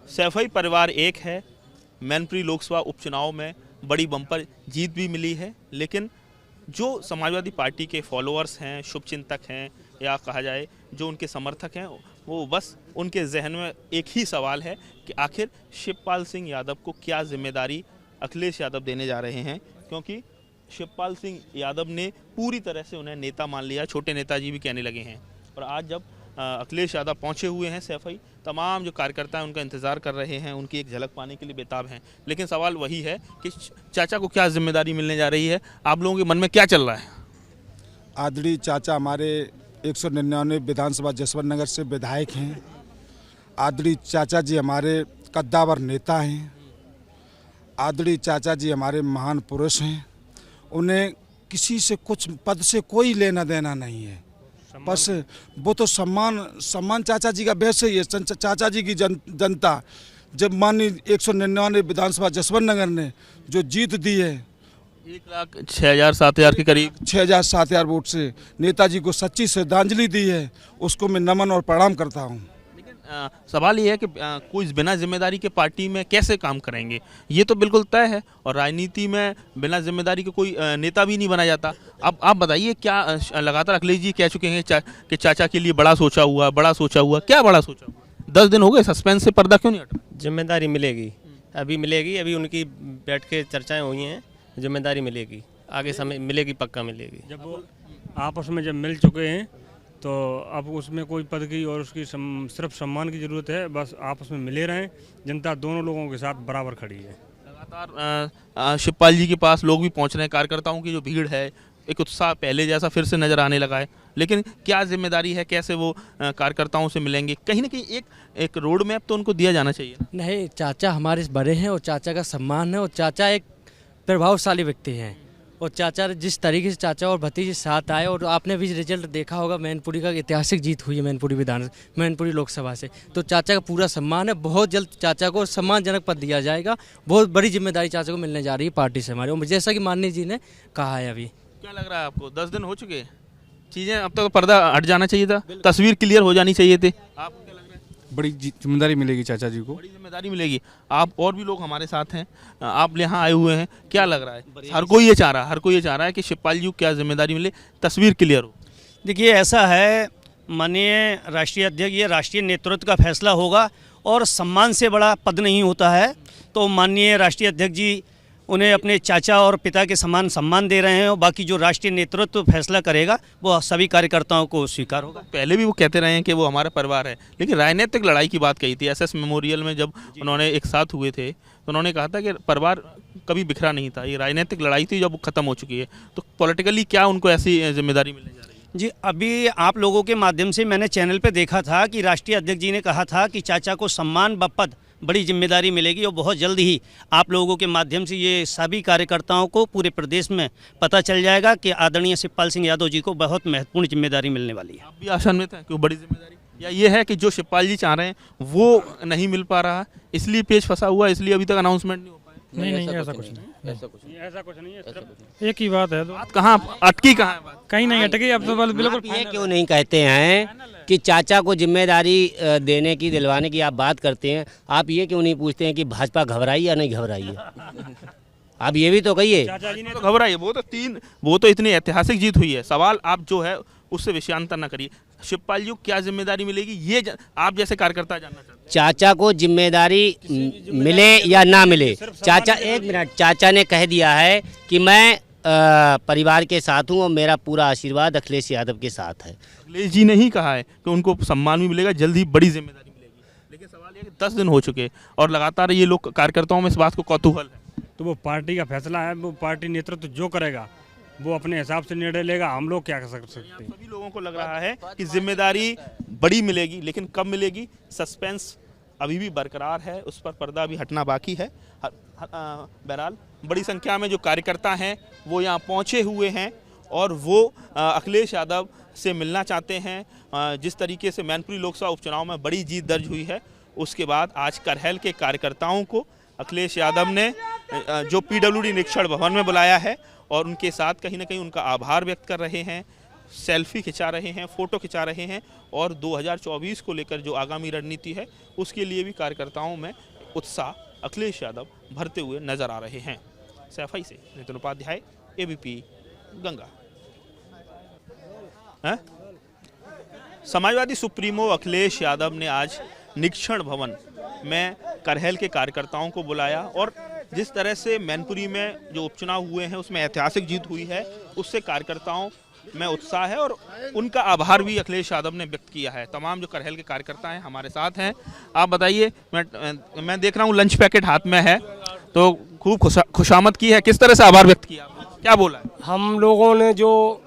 सैफई परिवार एक है। मैनपुरी लोकसभा उपचुनाव में बड़ी बम्पर जीत भी मिली है, लेकिन जो समाजवादी पार्टी के फॉलोअर्स हैं, शुभचिंतक हैं, या कहा जाए जो उनके समर्थक हैं, वो बस उनके जहन में एक ही सवाल है कि आखिर शिवपाल सिंह यादव को क्या जिम्मेदारी अखिलेश यादव देने जा रहे हैं, क्योंकि शिवपाल सिंह यादव ने पूरी तरह से उन्हें नेता मान लिया, छोटे नेताजी भी कहने लगे हैं। और आज जब अखिलेश यादव पहुंचे हुए हैं सैफई, तमाम जो कार्यकर्ता हैं उनका इंतज़ार कर रहे हैं, उनकी एक झलक पाने के लिए बेताब हैं। लेकिन सवाल वही है कि चाचा को क्या जिम्मेदारी मिलने जा रही है, आप लोगों के मन में क्या चल रहा है? आदरणीय चाचा हमारे 199 विधानसभा जसवंत नगर से विधायक हैं। आदरणीय चाचा जी हमारे कद्दावर नेता हैं। आदरणीय चाचा जी हमारे महान पुरुष हैं। उन्हें किसी से कुछ पद से कोई लेना देना नहीं है, बस वो तो सम्मान चाचा जी का वैसे ही है। चाचा जी की जनता जब माननीय 199 विधानसभा जसवंत नगर ने जो जीत दी है 1,06,000-7,000 के करीब 6,000-7,000 वोट से नेताजी को सच्ची श्रद्धांजलि दी है, उसको मैं नमन और प्रणाम करता हूँ। सवाल ये है कि कोई बिना जिम्मेदारी के पार्टी में कैसे काम करेंगे, ये तो बिल्कुल तय है। और राजनीति में बिना जिम्मेदारी के कोई नेता भी नहीं बना जाता। अब आप बताइए, क्या लगातार अखिलेश जी कह चुके हैं कि चाचा के लिए बड़ा सोचा हुआ, क्या बड़ा सोचा हुआ? 10 दिन हो गए, सस्पेंस से पर्दा क्यों नहीं हटा? जिम्मेदारी मिलेगी, अभी मिलेगी। अभी उनकी बैठ के चर्चाएं हुई हैं, जिम्मेदारी मिलेगी, आगे समय मिलेगी, पक्का मिलेगी। जब वो आपस में जब मिल चुके हैं तो अब उसमें कोई पद की और उसकी सिर्फ सम्मान की ज़रूरत है। बस आपस में मिले रहें, जनता दोनों लोगों के साथ बराबर खड़ी है। लगातार शिवपाल जी के पास लोग भी पहुंच रहे हैं, कार्यकर्ताओं की जो भीड़ है, एक उत्साह पहले जैसा फिर से नज़र आने लगा है। लेकिन क्या जिम्मेदारी है, कैसे वो कार्यकर्ताओं से मिलेंगे? कहीं ना कहीं एक रोड मैप तो उनको दिया जाना चाहिए। नहीं, चाचा हमारे बड़े हैं और चाचा का सम्मान है, और चाचा एक प्रभावशाली व्यक्ति हैं। और चाचा जिस तरीके से चाचा और भतीजे साथ आए, और आपने भी रिजल्ट देखा होगा, मैनपुरी का ऐतिहासिक जीत हुई है मैनपुरी लोकसभा से, तो चाचा का पूरा सम्मान है। बहुत जल्द चाचा को सम्मानजनक पद दिया जाएगा। बहुत बड़ी जिम्मेदारी चाचा को मिलने जा रही है पार्टी से हमारे, और जैसा कि माननीय जी ने कहा है। अभी क्या लग रहा है आपको? 10 दिन हो चुके, चीज़ें अब तक तो पर्दा हट जाना चाहिए था, तस्वीर क्लियर हो जानी चाहिए थी। आपको क्या लग रहा है? बड़ी जिम्मेदारी मिलेगी चाचा जी को, बड़ी जिम्मेदारी मिलेगी। आप और भी लोग हमारे साथ हैं, आप यहाँ आए हुए हैं, क्या लग रहा है? हर कोई ये चाह रहा है कि शिवपाल जी को क्या जिम्मेदारी मिले, तस्वीर क्लियर हो। देखिए, ऐसा है, माननीय राष्ट्रीय अध्यक्ष, ये राष्ट्रीय नेतृत्व का फैसला होगा, और सम्मान से बड़ा पद नहीं होता है। तो माननीय राष्ट्रीय अध्यक्ष जी उन्हें अपने चाचा और पिता के समान सम्मान दे रहे हैं, और बाकी जो राष्ट्रीय नेतृत्व फैसला करेगा वो सभी कार्यकर्ताओं को स्वीकार होगा। पहले भी वो कहते रहे हैं कि वो हमारा परिवार है, लेकिन राजनीतिक लड़ाई की बात कही थी। एसएस मेमोरियल में जब उन्होंने एक साथ हुए थे तो उन्होंने कहा था कि परिवार कभी बिखरा नहीं था, ये राजनीतिक लड़ाई थी जब वो खत्म हो चुकी है। तो पॉलिटिकली क्या उनको ऐसी जिम्मेदारी मिलने जा रही है? जी, अभी आप लोगों के माध्यम से मैंने चैनल पे देखा था कि राष्ट्रीय अध्यक्ष जी ने कहा था कि चाचा को सम्मान व पद, बड़ी जिम्मेदारी मिलेगी, और बहुत जल्द ही आप लोगों के माध्यम से ये सभी कार्यकर्ताओं को पूरे प्रदेश में पता चल जाएगा कि आदरणीय शिवपाल सिंह यादव जी को बहुत महत्वपूर्ण जिम्मेदारी मिलने वाली है। आप भी आशान्वित हैं कि वो बड़ी जिम्मेदारी, या ये है कि जो शिवपाल जी चाह रहे हैं वो नहीं मिल पा रहा, इसलिए पेच फंसा हुआ, इसलिए अभी तक अनाउंसमेंट नहीं हो पाया? नहीं, ऐसा कुछ नहीं है। सिर्फ एक ही बात है। बात कहाँ अटकी, कहाँ है बात? कहीं नहीं अटकी। अब तो बिल्कुल ये क्यों नहीं कहते हैं कि चाचा को जिम्मेदारी देने की, दिलवाने की आप बात करते हैं, आप ये क्यों नहीं पूछते हैं कि भाजपा घबराई या नहीं घबराई है? आप ये भी तो कहिए। चाचा जी ने तो घबराई है, वो तो इतनी ऐतिहासिक जीत हुई है। सवाल आप जो है उससे विषयांतर न करिए। शिवपाल जी को क्या जिम्मेदारी मिलेगी, ये आप जैसे कार्यकर्ता जानना चाहते हैं? चाचा को जिम्मेदारी मिले या ना मिले, चाचा, एक मिनट, चाचा ने कह दिया है कि मैं परिवार के साथ हूँ और मेरा पूरा आशीर्वाद अखिलेश यादव के साथ है। अखिलेश जी ने ही कहा है कि उनको सम्मान भी मिलेगा, जल्द ही बड़ी जिम्मेदारी मिलेगी। लेकिन सवाल ये है कि 10 दिन हो चुके और लगातार ये लोग कार्यकर्ताओं में इस बात को कौतूहल है। तो वो पार्टी का फैसला है, वो पार्टी नेतृत्व जो करेगा वो अपने हिसाब से निर्णय लेगा, हम लोग क्या कर सकते हैं? सभी लोगों को लग रहा है कि जिम्मेदारी बड़ी मिलेगी, लेकिन कब मिलेगी, सस्पेंस अभी भी बरकरार है, उस पर पर्दा अभी हटना बाकी है। बहरहाल बड़ी संख्या में जो कार्यकर्ता हैं वो यहाँ पहुँचे हुए हैं और वो अखिलेश यादव से मिलना चाहते हैं। जिस तरीके से मैनपुरी लोकसभा उपचुनाव में बड़ी जीत दर्ज हुई है, उसके बाद आज करहल के कार्यकर्ताओं को अखिलेश यादव ने जो PWD निरीक्षण भवन में बुलाया है और उनके साथ कहीं ना कहीं उनका आभार व्यक्त कर रहे हैं। सेल्फी खिंचा रहे हैं, फ़ोटो खिंचा रहे हैं और 2024 को लेकर जो आगामी रणनीति है उसके लिए भी कार्यकर्ताओं में उत्साह अखिलेश यादव भरते हुए नजर आ रहे हैं। सैफई से नितिन उपाध्याय, एबीपी गंगा। समाजवादी सुप्रीमो अखिलेश यादव ने आज निरीक्षण भवन में करहल के कार्यकर्ताओं को बुलाया और जिस तरह से मैनपुरी में जो उपचुनाव हुए हैं उसमें ऐतिहासिक जीत हुई है, उससे कार्यकर्ताओं में उत्साह है और उनका आभार भी अखिलेश यादव ने व्यक्त किया है। तमाम जो करहल के कार्यकर्ता हैं हमारे साथ हैं। आप बताइए, मैं देख रहा हूँ लंच पैकेट हाथ में है, तो खूब खुशामद की है, किस तरह से आभार व्यक्त किया, क्या बोला है? हम लोगों ने जो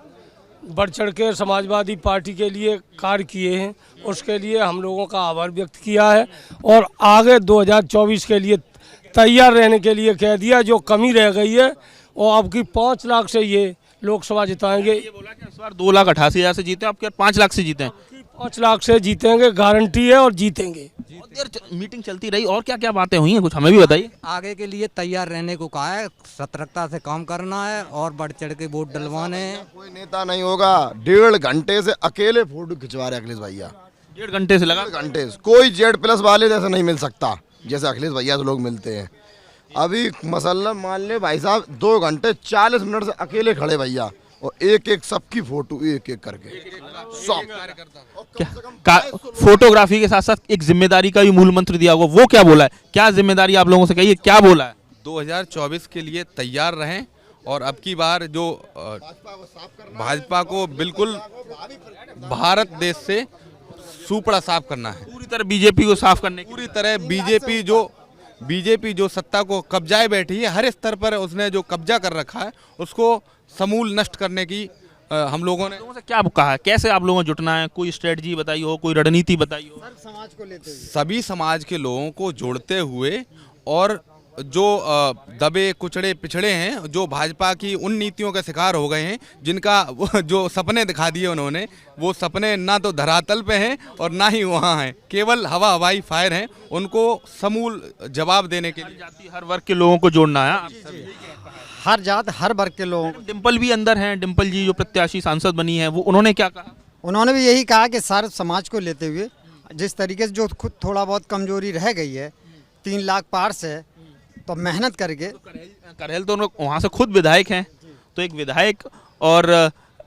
बढ़ चढ़ के समाजवादी पार्टी के लिए कार्य किए हैं उसके लिए हम लोगों का आभार व्यक्त किया है और आगे 2024 के लिए तैयार रहने के लिए कह दिया। जो कमी रह गई है वो अब की 5 लाख से ये लोकसभा जिताएंगे। ये बोला कि इस बार 2,88,000 से जीते, आपके 5 लाख से जीते हैं। 5 लाख से जीतेंगे, गारंटी है और जीतेंगे। मीटिंग चलती रही और क्या क्या बातें हुई हैं, कुछ हमें भी बताइए। आगे के लिए तैयार रहने को कहा है, सतर्कता से काम करना है और बढ़ चढ़ के वोट डलवाने हैं। कोई नेता नहीं होगा, 1.5 घंटे से अकेले फोटो खिंचवा रहे अखिलेश भैया। 1.5 घंटे से लगा, 1.5 घंटे से कोई Z+ वाले जैसे नहीं मिल सकता जैसे अखिलेश भैया से लोग मिलते हैं। अभी मसल्ला मान ले भाई साहब, 2 घंटे 40 मिनट से अकेले खड़े भैया और एक सबकी फोटो एक करके फोटोग्राफी के साथ साथ एक जिम्मेदारी का भी मूल मंत्र दिया होगा, वो क्या बोला है, क्या जिम्मेदारी आप लोगों से कहिए, क्या बोला है? 2024 के लिए तैयार रहें और अब की बार जो भाजपा को बिल्कुल भारत देश से सुपड़ा साफ करना है, पूरी तरह बीजेपी को साफ करने, पूरी तरह बीजेपी जो सत्ता को कब्जाए बैठी है, हर स्तर पर उसने जो कब्जा कर रखा है उसको समूल नष्ट करने की हम लोगों ने क्या कहा है, कैसे आप लोगों को जुटना है, कोई स्ट्रेटजी बताई हो, कोई रणनीति बताई हो? समाज को लेते हुए, सभी समाज के लोगों को जोड़ते हुए और जो दबे कुचड़े पिछड़े हैं, जो भाजपा की उन नीतियों के शिकार हो गए हैं, जिनका जो सपने दिखा दिए उन्होंने, वो सपने ना तो धरातल पे हैं और ना ही वहाँ हैं, केवल हवाई फायर हैं, उनको समूल जवाब देने के लिए जाति हर वर्ग के लोगों को जोड़ना है। हर जात हर वर्ग के लोगों। डिम्पल भी अंदर हैं, डिम्पल जी जो प्रत्याशी सांसद बनी है, वो उन्होंने क्या कहा? उन्होंने भी यही कहा कि सारे समाज को लेते हुए जिस तरीके से जो खुद थोड़ा बहुत कमजोरी रह गई है 3 लाख पार से, तो मेहनत करके। करहल तो वहाँ से खुद विधायक हैं, तो एक विधायक और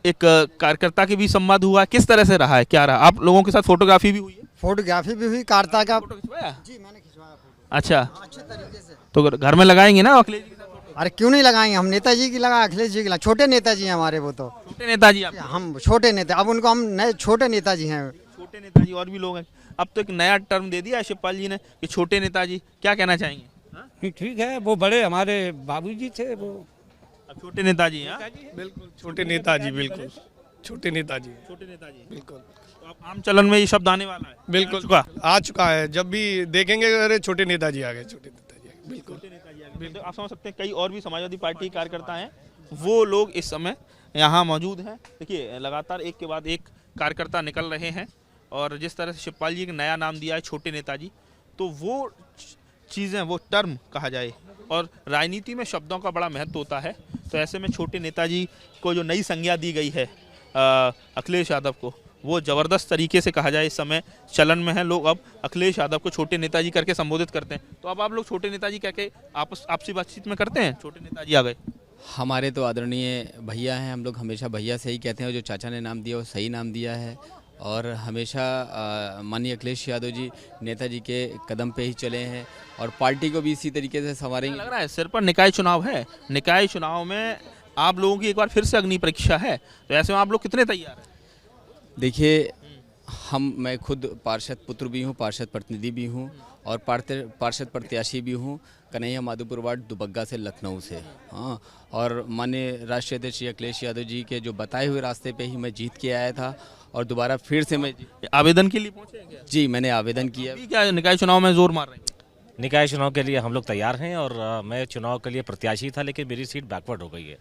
एक कार्यकर्ता के भी संवाद हुआ, किस तरह से रहा है, क्या रहा? आप लोगों के साथ फोटोग्राफी भी हुई है? फोटोग्राफी भी हुई, कार्ता का फोटो खिंचवाया? जी मैंने खिंचवाया। अच्छा, अच्छे तरीके से। तो घर में लगाएंगे ना अखिलेश जी? अरे क्यों नहीं लगाएंगे, हम नेताजी की लगा, अखिलेश जी की लगा, छोटे नेताजी हैं हमारे, वो तो छोटे नेताजी आप? हम छोटे नेता, अब उनको हम नए छोटे नेताजी हैं। छोटे नेताजी और भी लोग हैं। अब तो एक नया टर्म दे दिया है शिवपाल जी ने कि छोटे नेताजी, क्या कहना चाहेंगे? ठीक है, वो बड़े हमारे बाबूजी थे, वो अब छोटे नेताजी हैं। बिल्कुल छोटे नेताजी, बिल्कुल छोटे नेताजी, बिल्कुल। तो अब आम चलन में ये शब्द आने वाला है? बिल्कुल आ चुका है। जब भी देखेंगे अरे छोटे नेताजी आ गए, छोटे नेताजी आ गए, बिल्कुल। तो आप समझ सकते हैं कई और भी समाजवादी पार्टी के कार्यकर्ता हैं, वो लोग इस समय यहाँ मौजूद हैं। देखिए लगातार एक के बाद एक कार्यकर्ता निकल रहे हैं और जिस तरह से शिवपाल जी ने नया नाम दिया है छोटे नेताजी, तो वो चीज़ें, वो टर्म कहा जाए, और राजनीति में शब्दों का बड़ा महत्व होता है, तो ऐसे में छोटे नेताजी को जो नई संज्ञा दी गई है अखिलेश यादव को, वो ज़बरदस्त तरीके से कहा जाए इस समय चलन में है। लोग अब अखिलेश यादव को छोटे नेताजी करके संबोधित करते हैं, तो अब आप लोग छोटे नेताजी कह के आपसी बातचीत में करते हैं? छोटे नेताजी आ गए। हमारे तो आदरणीय भैया हैं, हम लोग हमेशा भैया से ही कहते हैं, जो चाचा ने नाम दिया वो सही नाम दिया है और हमेशा माननीय अखिलेश यादव जी नेताजी के कदम पे ही चले हैं और पार्टी को भी इसी तरीके से संवारेंगे। लग रहा है सिर पर निकाय चुनाव है, निकाय चुनाव में आप लोगों की एक बार फिर से अग्नि परीक्षा है, तो ऐसे में आप लोग कितने तैयार हैं? देखिए, मैं खुद पार्षद पुत्र भी हूँ, पार्षद प्रतिनिधि भी हूँ और पार्षद प्रत्याशी भी हूँ, कन्हैया माधोपुर वार्ड दुबग्गा से, लखनऊ से। हाँ, और माननीय राष्ट्रीय अध्यक्ष श्री अखिलेश यादव जी के जो बताए हुए रास्ते पे ही मैं जीत के आया था और दोबारा फिर से मैं आवेदन के लिए पहुँचे हैं क्या? जी, मैंने आवेदन किया। क्या निकाय चुनाव में जोर मार रहे हैं? निकाय चुनाव के लिए हम लोग तैयार हैं और मैं चुनाव के लिए प्रत्याशी था, लेकिन मेरी सीट बैकवर्ड हो गई है।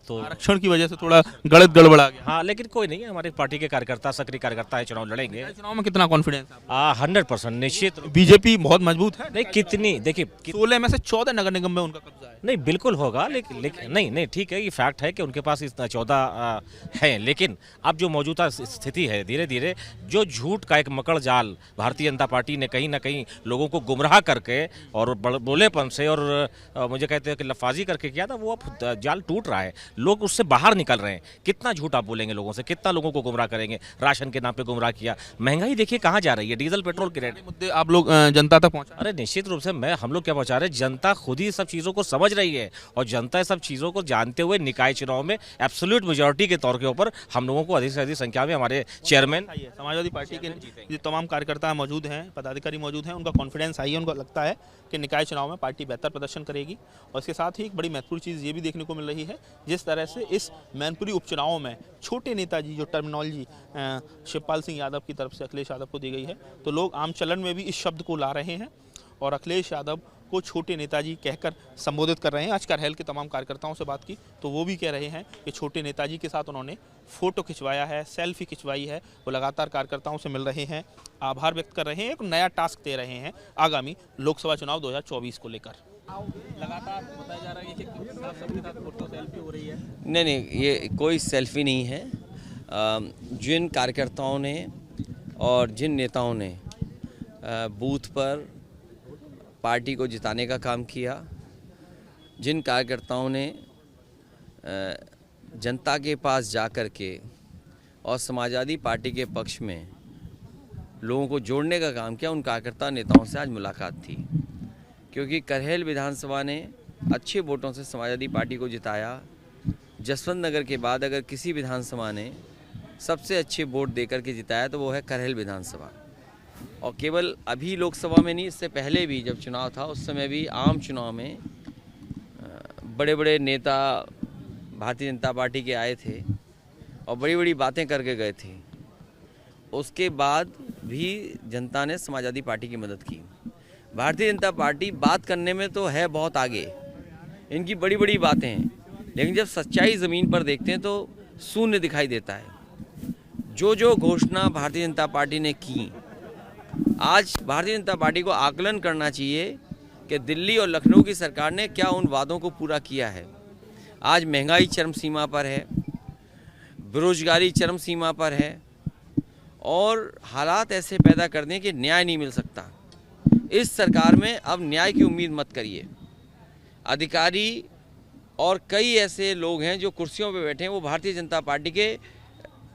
तो आरक्षण की वजह से थोड़ा गलत गड़बड़ा गया। हाँ, लेकिन कोई नहीं है, हमारे पार्टी के कार्यकर्ता सक्रिय कार्यकर्ता है, चुनाव लड़ेंगे। चुनाव में कितना कॉन्फिडेंस है? 100% निश्चित। बीजेपी बहुत मजबूत है। नहीं, कितनी देखिए 16 में से 14 नगर निगम में उनका कब्जा है। नहीं, बिल्कुल होगा, लेकिन नहीं ठीक है, ये फैक्ट है कि उनके पास इतना 14 है, लेकिन अब जो मौजूदा स्थिति है, धीरे धीरे जो झूठ का एक मकड़ जाल भारतीय जनता पार्टी ने कहीं ना कहीं लोगों को गुमराह करके और बोलेपन से और मुझे कहते हैं कि लफाजी करके किया था, वो अब जाल टूट रहा है, लोग उससे बाहर निकल रहे हैं। कितना झूठ आप बोलेंगे लोगों से, कितना लोगों को गुमराह करेंगे? राशन के नाम पे गुमराह किया, महंगाई देखिए कहाँ जा रही है, डीजल पेट्रोल के रेट। मुद्दे आप लोग जनता तक पहुँचा? अरे निश्चित रूप से हम लोग क्या पहुँचा रहे हैं, जनता खुद ही सब चीज़ों को समझ रही है और जनता सब चीज़ों को जानते हुए निकाय चुनाव में एब्सोल्यूट मेजॉरिटी के तौर के ऊपर हम लोगों को अधिक से अधिक संख्या में हमारे चेयरमैन समाजवादी पार्टी के जो तमाम कार्यकर्ता मौजूद हैं, पदाधिकारी मौजूद हैं, उनका कॉन्फिडेंस हाई है। उनको लगता है कि निकाय चुनाव में पार्टी बेहतर प्रदर्शन करेगी। और इसके साथ ही एक बड़ी महत्वपूर्ण चीज़ ये भी देखने को मिल रही है, जिस तरह से इस मैनपुरी उपचुनाव में छोटे नेताजी जो टर्मिनोलॉजी शिवपाल सिंह यादव की तरफ से अखिलेश यादव को दी गई है, तो लोग आम चलन में भी इस शब्द को ला रहे हैं और अखिलेश यादव को छोटे नेताजी कहकर संबोधित कर रहे हैं। आज करहल के तमाम कार्यकर्ताओं से बात की तो वो भी कह रहे हैं कि छोटे नेताजी के साथ उन्होंने फ़ोटो खिंचवाया है, सेल्फी खिंचवाई है। वो लगातार कार्यकर्ताओं से मिल रहे हैं, आभार व्यक्त कर रहे हैं, एक नया टास्क दे रहे हैं आगामी लोकसभा चुनाव 2024 को लेकर। लगातार बताया जा रहा है कि सबके साथ फोटो सेल्फी हो रही है। नहीं, ये कोई सेल्फी नहीं है। जिन कार्यकर्ताओं ने और जिन नेताओं ने बूथ पर पार्टी को जिताने का काम किया, जिन कार्यकर्ताओं ने जनता के पास जा कर के और समाजवादी पार्टी के पक्ष में लोगों को जोड़ने का काम किया, उन कार्यकर्ता नेताओं से आज मुलाकात थी। क्योंकि करहल विधानसभा ने अच्छे वोटों से समाजवादी पार्टी को जिताया। जसवंत नगर के बाद अगर किसी विधानसभा ने सबसे अच्छे वोट देकर के जिताया तो वो है करहल विधानसभा। और केवल अभी लोकसभा में नहीं, इससे पहले भी जब चुनाव था उस समय भी आम चुनाव में बड़े बड़े नेता भारतीय जनता पार्टी के आए थे और बड़ी बड़ी बातें करके गए थे। उसके बाद भी जनता ने समाजवादी पार्टी की मदद की। भारतीय जनता पार्टी बात करने में तो है बहुत आगे, इनकी बड़ी बड़ी बातें हैं, लेकिन जब सच्चाई ज़मीन पर देखते हैं तो शून्य दिखाई देता है। जो घोषणा भारतीय जनता पार्टी ने की, आज भारतीय जनता पार्टी को आकलन करना चाहिए कि दिल्ली और लखनऊ की सरकार ने क्या उन वादों को पूरा किया है। आज महंगाई चरम सीमा पर है, बेरोजगारी चरम सीमा पर है और हालात ऐसे पैदा कर दें कि न्याय नहीं मिल सकता। इस सरकार में अब न्याय की उम्मीद मत करिए। अधिकारी और कई ऐसे लोग हैं जो कुर्सियों पर बैठे हैं, वो भारतीय जनता पार्टी के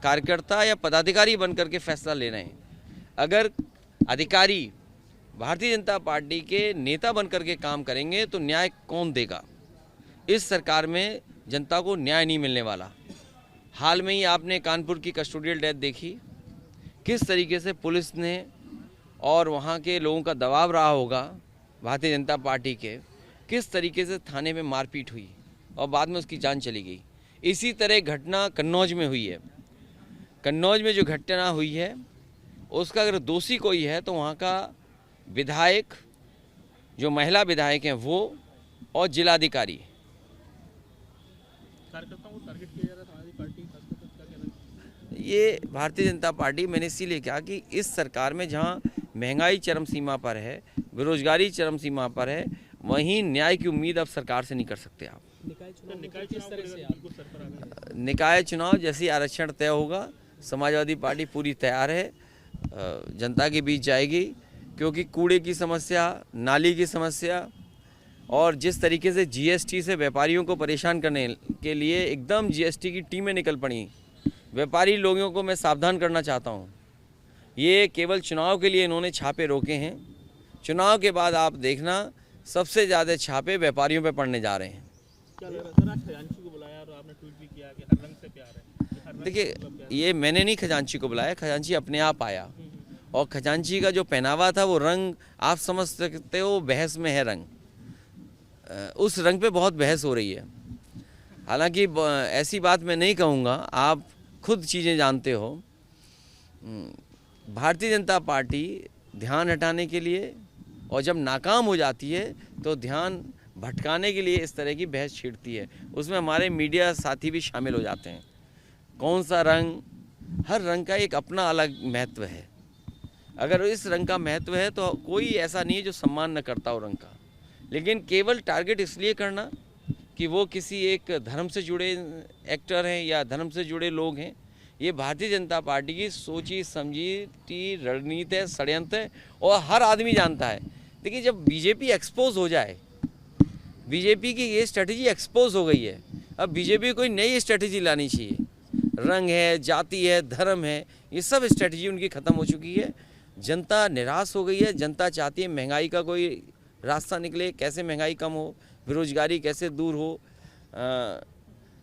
कार्यकर्ता या पदाधिकारी बनकर के फैसला ले रहे हैं। अगर अधिकारी भारतीय जनता पार्टी के नेता बनकर के काम करेंगे तो न्याय कौन देगा? इस सरकार में जनता को न्याय नहीं मिलने वाला। हाल में ही आपने कानपुर की कस्टोडियल डेथ देखी, किस तरीके से पुलिस ने और वहाँ के लोगों का दबाव रहा होगा भारतीय जनता पार्टी के, किस तरीके से थाने में मारपीट हुई और बाद में उसकी जान चली गई। इसी तरह घटना कन्नौज में हुई है। कन्नौज में जो घटना हुई है उसका अगर दोषी कोई है तो वहाँ का विधायक, जो महिला विधायक हैं वो, और जिलाधिकारी। ये भारतीय जनता पार्टी, मैंने इसीलिए कहा कि इस सरकार में जहाँ महंगाई चरम सीमा पर है, बेरोजगारी चरम सीमा पर है, वहीं न्याय की उम्मीद अब सरकार से नहीं कर सकते आप। निकाय चुनाव जैसे आरक्षण तय होगा, समाजवादी पार्टी पूरी तैयार है, जनता के बीच जाएगी। क्योंकि कूड़े की समस्या, नाली की समस्या और जिस तरीके से जीएसटी से व्यापारियों को परेशान करने के लिए एकदम जीएसटी की टीमें निकल पड़ी, व्यापारी लोगों को मैं सावधान करना चाहता हूँ। ये केवल चुनाव के लिए इन्होंने छापे रोके हैं। चुनाव के बाद आप देखना सबसे ज़्यादा छापे व्यापारियों पे पड़ने जा रहे हैं। देखिए, ये मैंने नहीं खजांची को बुलाया, खजांची अपने आप आया और खजांची का जो पहनावा था वो रंग आप समझ सकते हो, बहस में है रंग, उस रंग पे बहुत बहस हो रही है। हालांकि ऐसी बात मैं नहीं कहूँगा, आप खुद चीज़ें जानते हो। भारतीय जनता पार्टी ध्यान हटाने के लिए और जब नाकाम हो जाती है तो ध्यान भटकाने के लिए इस तरह की बहस छिड़ती है। उसमें हमारे मीडिया साथी भी शामिल हो जाते हैं। कौन सा रंग, हर रंग का एक अपना अलग महत्व है। अगर इस रंग का महत्व है तो कोई ऐसा नहीं है जो सम्मान न करता हो रंग का, लेकिन केवल टारगेट इसलिए करना कि वो किसी एक धर्म से जुड़े एक्टर हैं या धर्म से जुड़े लोग हैं, ये भारतीय जनता पार्टी की सोची समझी रणनीति है, षड्यंत्र है और हर आदमी जानता है। देखिए, जब बीजेपी एक्सपोज हो जाए, बीजेपी की ये स्ट्रेटजी एक्सपोज हो गई है, अब बीजेपी को कोई नई स्ट्रेटजी लानी चाहिए। रंग है, जाति है, धर्म है, ये सब स्ट्रेटजी उनकी ख़त्म हो चुकी है। जनता निराश हो गई है। जनता चाहती है महंगाई का कोई रास्ता निकले, कैसे महंगाई कम हो, बेरोजगारी कैसे दूर हो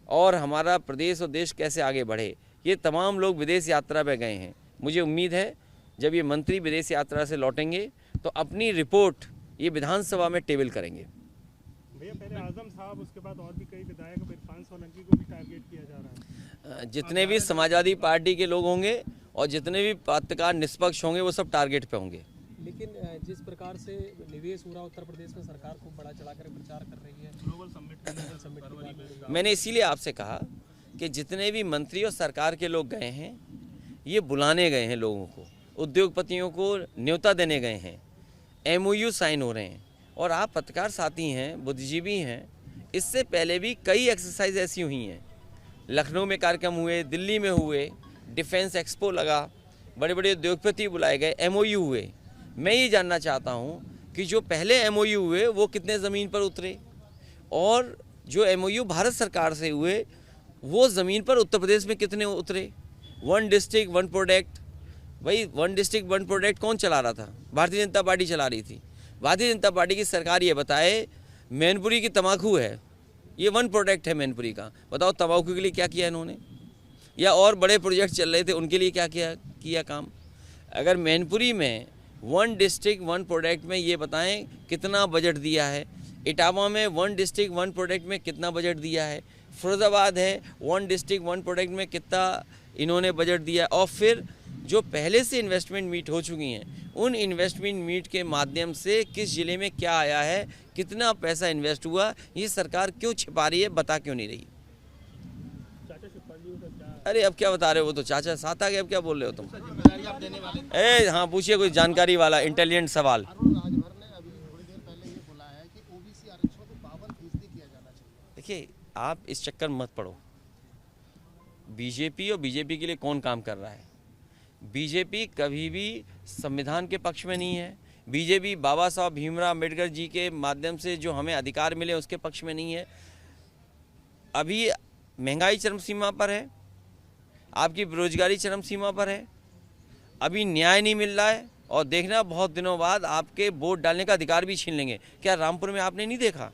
और हमारा प्रदेश और देश कैसे आगे बढ़े। ये तमाम लोग विदेश यात्रा पे गए हैं। मुझे उम्मीद है जब ये मंत्री विदेश यात्रा से लौटेंगे तो अपनी रिपोर्ट ये विधानसभा में टेबल करेंगे। भैया, पहले आजम साहब, उसके बाद और भी कई विधायक, इरफान सोलंकी को भी टारगेट किया जा रहा है। जितने भी समाजवादी पार्टी के लोग होंगे और जितने भी पत्रकार निष्पक्ष होंगे वो सब टारगेट पे होंगे। लेकिन जिस प्रकार से निवेश हो रहा उत्तर प्रदेश में, सरकार खूब बड़ा चढ़ाकर प्रचार कर रही है। ग्लोबल समिट मैंने इसीलिए आपसे कहा कि जितने भी मंत्री और सरकार के लोग गए हैं, ये बुलाने गए हैं लोगों को, उद्योगपतियों को न्योता देने गए हैं, MOU साइन हो रहे हैं। और आप पत्रकार साथी हैं, बुद्धिजीवी हैं, इससे पहले भी कई एक्सरसाइज ऐसी हुई हैं। लखनऊ में कार्यक्रम हुए, दिल्ली में हुए, डिफेंस एक्सपो लगा, बड़े बड़े उद्योगपति बुलाए गए, MOU हुए। मैं ये जानना चाहता हूँ कि जो पहले MOU हुए वो कितने ज़मीन पर उतरे और जो MOU भारत सरकार से हुए वो ज़मीन पर उत्तर प्रदेश में कितने उतरे। 1 डिस्ट्रिक्ट 1 प्रोडक्ट, भाई 1 डिस्ट्रिक्ट 1 प्रोडक्ट कौन चला रहा था? भारतीय जनता पार्टी चला रही थी। भारतीय जनता पार्टी की सरकार ये बताए मैनपुरी की तम्बाकू है, ये 1 प्रोडक्ट है मैनपुरी का। बताओ तम्बाकू के लिए क्या किया इन्होंने, या और बड़े प्रोजेक्ट चल रहे थे उनके लिए क्या किया काम। अगर मैनपुरी में 1 डिस्ट्रिक्ट 1 प्रोडक्ट में ये बताएं कितना बजट दिया है, इटावा में 1 डिस्ट्रिक्ट 1 प्रोडक्ट में कितना बजट दिया है, फिरोजाबाद है 1 डिस्ट्रिक्ट 1 प्रोडक्ट में कितना इन्होंने बजट दिया, और फिर जो पहले से इन्वेस्टमेंट मीट हो चुकी हैं उन इन्वेस्टमेंट मीट के माध्यम से किस ज़िले में क्या आया है, कितना पैसा इन्वेस्ट हुआ, ये सरकार क्यों छिपा रही है, बता क्यों नहीं रही। अरे अब क्या बता रहे हो, वो तो चाचा साथ आ गए, अब क्या बोल रहे हो तुम? हाँ, पूछिए कोई जानकारी वाला इंटेलिजेंट सवाल। देखिए, आप इस चक्कर मत पड़ो। बीजेपी और बीजेपी के लिए कौन काम कर रहा है? बीजेपी कभी भी संविधान के पक्ष में नहीं है। बीजेपी बाबा साहब भीमराव अम्बेडकर जी के माध्यम से जो हमें अधिकार मिले उसके पक्ष में नहीं है। अभी महंगाई चरम सीमा पर है, आपकी बेरोजगारी चरम सीमा पर है, अभी न्याय नहीं मिल रहा है, और देखना बहुत दिनों बाद आपके वोट डालने का अधिकार भी छीन लेंगे। क्या रामपुर में आपने नहीं देखा,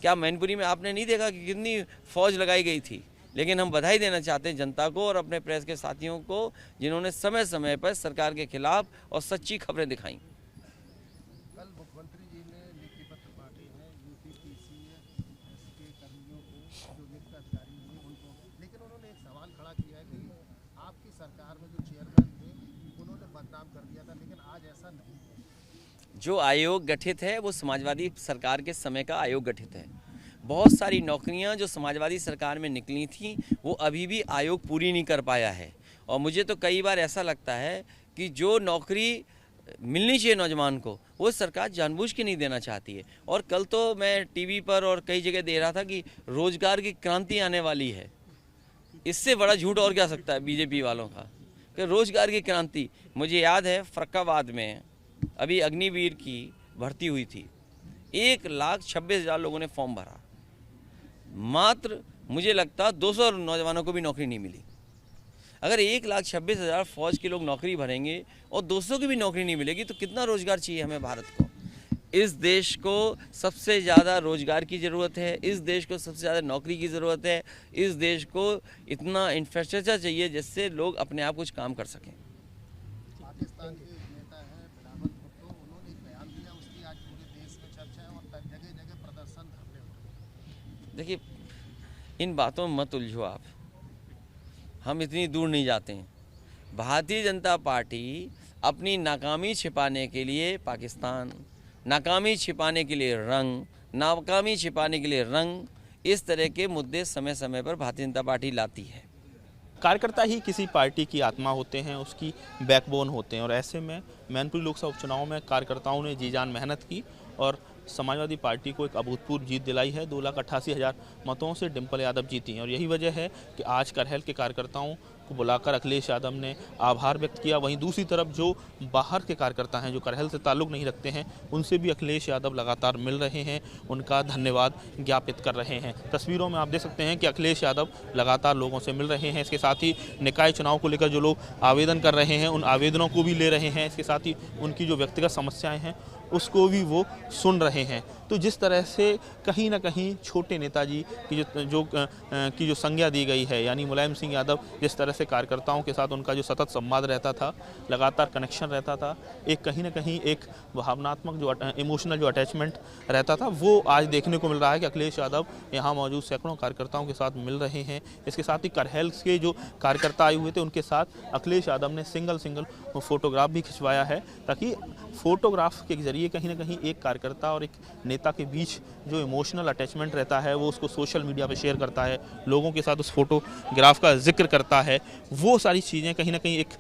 क्या मैनपुरी में आपने नहीं देखा कि कितनी फौज लगाई गई थी? लेकिन हम बधाई देना चाहते हैं जनता को और अपने प्रेस के साथियों को जिन्होंने समय समय पर सरकार के खिलाफ और सच्ची खबरें दिखाई। कल मुख्यमंत्री जी ने लिखित पत्र बांटे हैं UPPCS के कर्मियों को, जो नियुक्त अधिकारी हैं उनको, लेकिन उन्होंने एक सवाल खड़ा किया है कि आपकी सरकार में जो चेयरमैन थे उन्होंने बदनाम कर दिया था, लेकिन आज ऐसा नहीं। जो आयोग गठित है वो समाजवादी सरकार के समय का आयोग गठित है। बहुत सारी नौकरियां जो समाजवादी सरकार में निकली थी वो अभी भी आयोग पूरी नहीं कर पाया है। और मुझे तो कई बार ऐसा लगता है कि जो नौकरी मिलनी चाहिए नौजवान को वो सरकार जानबूझ के नहीं देना चाहती है। और कल तो मैं टीवी पर और कई जगह दे रहा था कि रोजगार की क्रांति आने वाली है। इससे बड़ा झूठ और क्या सकता है बीजेपी वालों का कि रोजगार की क्रांति। मुझे याद है फर्रुखाबाद में अभी अग्निवीर की भर्ती हुई थी, 1,26,000 लोगों ने फॉर्म भरा, मात्र मुझे लगता 200 नौजवानों को भी नौकरी नहीं मिली। अगर 1,26,000 फौज के लोग नौकरी भरेंगे और 200 की भी नौकरी नहीं मिलेगी तो कितना रोजगार चाहिए हमें भारत को? इस देश को सबसे ज़्यादा रोजगार की ज़रूरत है, इस देश को सबसे ज़्यादा नौकरी की ज़रूरत है, इस देश को इतना इंफ्रास्ट्रक्चर चाहिए जिससे लोग अपने आप कुछ काम कर सकें। पाकिस्तान के नेता हैं बिलावल भुट्टो, उन्होंने एक बयान दिया, उसकी आज पूरे देश में चर्चा है और जगह जगह प्रदर्शन धरने हो रहे हैं। देखिए, इन बातों में मत उलझो आप, हम इतनी दूर नहीं जाते हैं। भारतीय जनता पार्टी अपनी नाकामी छिपाने के लिए पाकिस्तान, नाकामी छिपाने के लिए रंग, नाकामी छिपाने के लिए रंग, इस तरह के मुद्दे समय समय पर भारतीय जनता पार्टी लाती है। कार्यकर्ता ही किसी पार्टी की आत्मा होते हैं, उसकी बैकबोन होते हैं, और ऐसे में मैनपुरी लोकसभा उपचुनाव में कार्यकर्ताओं ने जी जान मेहनत की और समाजवादी पार्टी को एक अभूतपूर्व जीत दिलाई है। 2,88,000 मतों से डिम्पल यादव जीती हैं और यही वजह है कि आज करहल के कार्यकर्ताओं को बुलाकर अखिलेश यादव ने आभार व्यक्त किया। वहीं दूसरी तरफ जो बाहर के कार्यकर्ता हैं, जो करहल से ताल्लुक़ नहीं रखते हैं, उनसे भी अखिलेश यादव लगातार मिल रहे हैं, उनका धन्यवाद ज्ञापित कर रहे हैं। तस्वीरों में आप देख सकते हैं कि अखिलेश यादव लगातार लोगों से मिल रहे हैं। इसके साथ ही निकाय चुनाव को लेकर जो लोग आवेदन कर रहे हैं, उन आवेदनों को भी ले रहे हैं। इसके साथ ही उनकी जो व्यक्तिगत समस्याएँ हैं उसको भी वो सुन रहे हैं। तो जिस तरह से कहीं ना कहीं छोटे नेताजी की जो संज्ञा दी गई है, यानी मुलायम सिंह यादव जिस तरह से कार्यकर्ताओं के साथ उनका जो सतत संवाद रहता था, लगातार कनेक्शन रहता था, एक कहीं ना कहीं एक भावनात्मक जो इमोशनल जो अटैचमेंट रहता था, वो आज देखने को मिल रहा है कि अखिलेश यादव यहाँ मौजूद सैकड़ों कार्यकर्ताओं के साथ मिल रहे हैं। इसके साथ ही करहल के जो कार्यकर्ता आए हुए थे उनके साथ अखिलेश यादव ने सिंगल फोटोग्राफ भी खिंचवाया है, ताकि फोटोग्राफ के जरिए कहीं ना कहीं एक कार्यकर्ता और एक नेता के बीच जो इमोशनल अटैचमेंट रहता है वो उसको सोशल मीडिया पे शेयर करता है, लोगों के साथ उस फोटोग्राफ का जिक्र करता है। वो सारी चीज़ें कहीं ना कहीं एक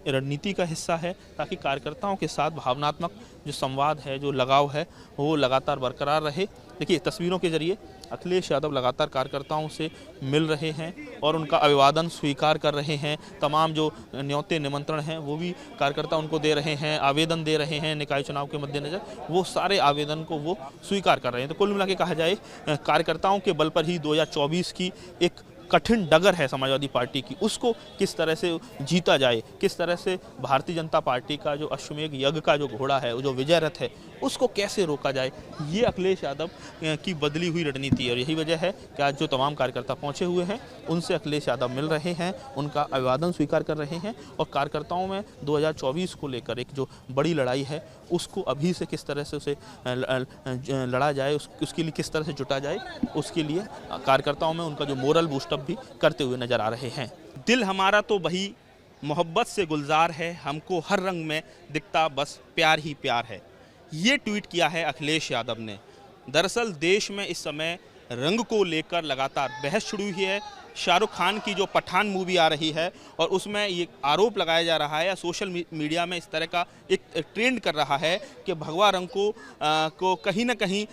रणनीति का हिस्सा है, ताकि कार्यकर्ताओं के साथ भावनात्मक जो संवाद है, जो लगाव है, वो लगातार बरकरार रहे। देखिए तस्वीरों के जरिए अखिलेश यादव लगातार कार्यकर्ताओं से मिल रहे हैं और उनका अभिवादन स्वीकार कर रहे हैं। तमाम जो न्योते निमंत्रण हैं वो भी कार्यकर्ता उनको दे रहे हैं, आवेदन दे रहे हैं निकाय चुनाव के मद्देनज़र, वो सारे आवेदन को वो स्वीकार कर रहे हैं। तो कुल मिला के कहा जाए कार्यकर्ताओं के बल पर ही 2024 की एक कठिन डगर है समाजवादी पार्टी की, उसको किस तरह से जीता जाए, किस तरह से भारतीय जनता पार्टी का जो अश्वमेध यज्ञ का जो घोड़ा है, जो विजय रथ है, उसको कैसे रोका जाए, ये अखिलेश यादव की बदली हुई रणनीति है। और यही वजह है कि आज जो तमाम कार्यकर्ता पहुंचे हुए हैं उनसे अखिलेश यादव मिल रहे हैं, उनका अभिवादन स्वीकार कर रहे हैं और कार्यकर्ताओं में 2024 को लेकर एक जो बड़ी लड़ाई है उसको अभी से किस तरह से उसे लड़ा जाए, उसके लिए किस तरह से जुटा जाए, उसके लिए कार्यकर्ताओं में उनका जो मोरल बूस्टअप भी करते हुए नजर आ रहे हैं। दिल हमारा तो वही मोहब्बत से गुलजार है, हमको हर रंग में दिखता बस प्यार ही प्यार है, ये ट्वीट किया है अखिलेश यादव ने। दरअसल देश में इस समय रंग को लेकर लगातार बहस शुरू हुई है। शाहरुख खान की जो पठान मूवी आ रही है और उसमें ये आरोप लगाया जा रहा है, या सोशल मीडिया में इस तरह का एक ट्रेंड कर रहा है कि भगवा रंग को कहीं ना कहीं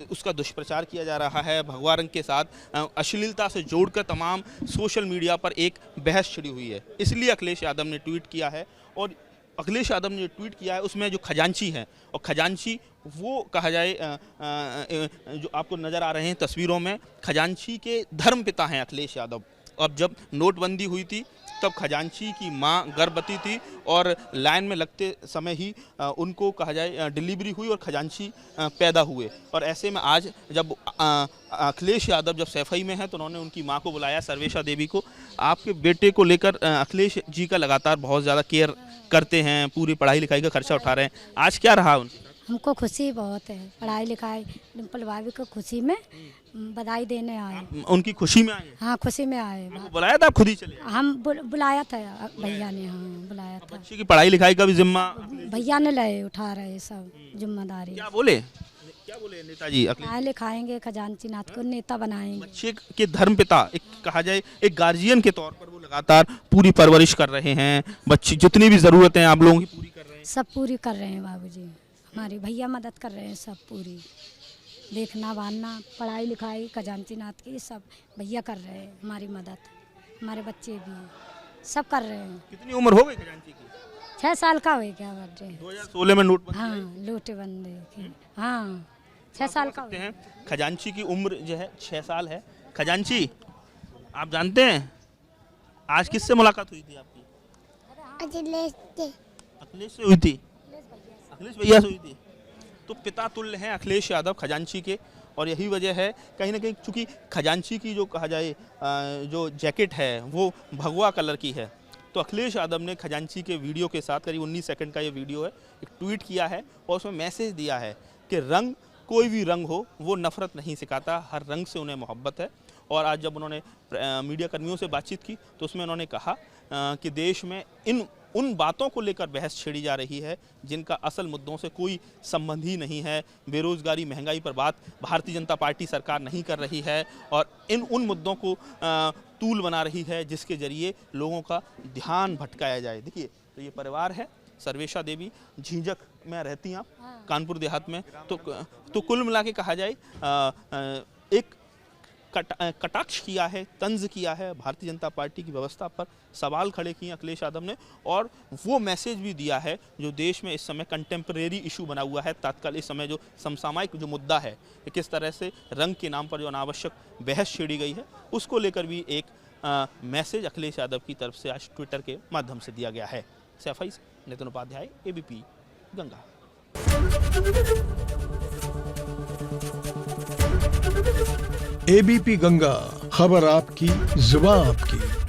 उसका दुष्प्रचार किया जा रहा है। भगवा रंग के साथ अश्लीलता से जोड़कर तमाम सोशल मीडिया पर एक बहस छिड़ी हुई है। इसलिए अखिलेश यादव ने ट्वीट किया है और अखिलेश यादव ने ट्वीट किया है उसमें जो खजांची हैं, और खजांची वो कहा जाए जो आपको नज़र आ रहे हैं तस्वीरों में, खजांची के धर्मपिता हैं अखिलेश यादव। अब जब नोटबंदी हुई थी तब खजांची की मां गर्भवती थी और लाइन में लगते समय ही उनको कहा जाए डिलीवरी हुई और खजांची पैदा हुए। और ऐसे में आज जब अखिलेश यादव जब सैफई में हैं तो उन्होंने उनकी मां को बुलाया, सर्वेशा देवी को। आपके बेटे को लेकर अखिलेश जी का लगातार बहुत ज़्यादा केयर करते हैं, पूरी पढ़ाई लिखाई का खर्चा उठा रहे हैं, आज क्या रहा उनका? हमको खुशी बहुत है, पढ़ाई लिखाई डिम्पल भाभी को खुशी में बधाई देने आए। उनकी खुशी में आए? हाँ खुशी में आए। बुलाया था, खुद ही चले? हम बुलाया था भैया ने, हाँ बुलाया था। बच्चे की पढ़ाई लिखाई का भी जिम्मा भैया ने ले उठा रहे सब जिम्मेदारी। क्या बोले नेताजी? पढ़ाई लिखाएंगे, खजांची नाथ को नेता बनाएंगे। बच्चे के धर्मपिता एक कहा जाए एक गार्जियन के तौर पर वो लगातार पूरी परवरिश कर रहे हैं, बच्ची जितनी भी ज़रूरतें आप लोगों की पूरी कर रहे हैं। सब पूरी कर रहे हैं बाबूजी, हमारे भैया मदद कर रहे हैं सब पूरी, देखना बांधना, पढ़ाई लिखाई, खजांची नाथ की सब भैया कर रहे हैं हमारी मदद, हमारे बच्चे भी सब कर रहे हैं। कितनी उम्र हो गई खजांची की? 6 साल का हो गया बर्थडे। 2016 में नोट? हाँ नोटबंदी, हाँ 6 साल का हैं। खजांची की उम्र जो है 6 साल है। खजांची आप जानते हैं आज किससे मुलाकात हुई थी आपकी? अखिलेश से हुई थी, अखिलेश भैया से हुई थी। तो पिता तुल्य हैं अखिलेश यादव खजांची के, और यही वजह है कहीं ना कहीं चूँकि खजांची की जो कहा जाए जो जैकेट है वो भगवा कलर की है, तो अखिलेश यादव ने खजांची के वीडियो के साथ, करीब 19 सेकंड का ये वीडियो है, एक ट्वीट किया है और उसमें मैसेज दिया है कि रंग कोई भी रंग हो वो नफ़रत नहीं सिखाता, हर रंग से उन्हें मोहब्बत है। और आज जब उन्होंने मीडिया कर्मियों से बातचीत की तो उसमें उन्होंने कहा कि देश में इन उन बातों को लेकर बहस छेड़ी जा रही है जिनका असल मुद्दों से कोई संबंध ही नहीं है। बेरोजगारी, महंगाई पर बात भारतीय जनता पार्टी सरकार नहीं कर रही है और उन मुद्दों को तूल बना रही है जिसके जरिए लोगों का ध्यान भटकाया जाए। देखिए, तो ये परिवार है, सर्वेशा देवी झींझक में रहती हैं आप, कानपुर देहात में। तो कुल मिला के कहा जाए एक कटाक्ष किया है, तंज किया है भारतीय जनता पार्टी की व्यवस्था पर, सवाल खड़े किए अखिलेश यादव ने और वो मैसेज भी दिया है जो देश में इस समय कंटेम्प्रेरी इशू बना हुआ है। तत्काल इस समय जो समसामयिक जो मुद्दा है, किस तरह से रंग के नाम पर जो अनावश्यक बहस छेड़ी गई है, उसको लेकर भी एक मैसेज अखिलेश यादव की तरफ से आज ट्विटर के माध्यम से दिया गया है। सफाई से नितिन उपाध्याय, एबीपी गंगा। एबीपी गंगा, खबर आपकी, जुबान आपकी।